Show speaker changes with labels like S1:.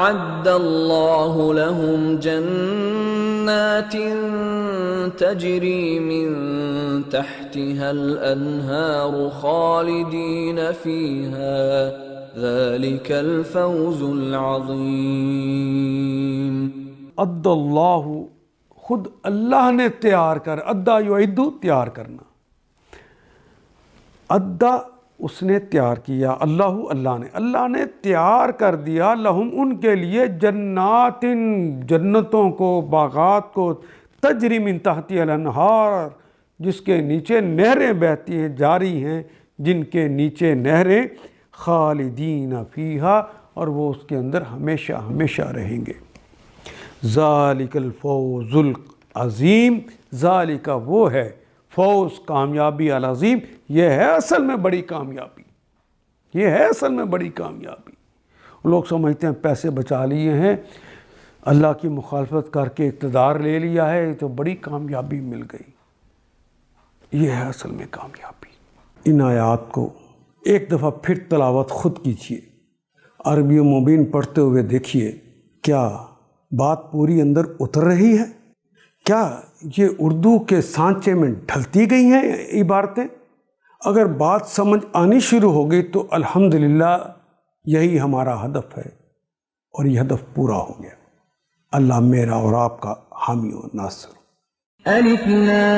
S1: أعد الله لهم جنات تجري من تحتها الأنهار خالدين فيها ذلك الفوز العظیم۔
S2: عد اللہ، خود اللہ نے تیار کر، ادا یعد تیار کرنا، ادا اس نے تیار کیا، اللہ نے تیار کر دیا، لہم ان کے لیے جنات، جنتوں کو، باغات کو، تجری من تحتی الانہار، جس کے نیچے نہریں بہتی ہیں، جاری ہیں، جن کے نیچے نہریں، خالدین فیہا، اور وہ اس کے اندر ہمیشہ ہمیشہ رہیں گے۔ ذالک الفوز العظیم، ذالک وہ ہے فوز، کامیابی، العظیم، یہ ہے اصل میں بڑی کامیابی، یہ ہے اصل میں بڑی کامیابی۔ لوگ سمجھتے ہیں پیسے بچا لیے ہیں، اللہ کی مخالفت کر کے اقتدار لے لیا ہے تو بڑی کامیابی مل گئی، یہ ہے اصل میں کامیابی۔ ان آیات کو ایک دفعہ پھر تلاوت خود کیجیے، عربی و مبین پڑھتے ہوئے دیکھیے، کیا بات پوری اندر اتر رہی ہے؟ کیا یہ اردو کے سانچے میں ڈھلتی گئی ہیں عبارتیں؟ اگر بات سمجھ آنی شروع ہو گئی تو الحمدللہ یہی ہمارا ہدف ہے، اور یہ ہدف پورا ہو گیا۔ اللہ میرا اور آپ کا حامی و ناصر۔
S1: الف لام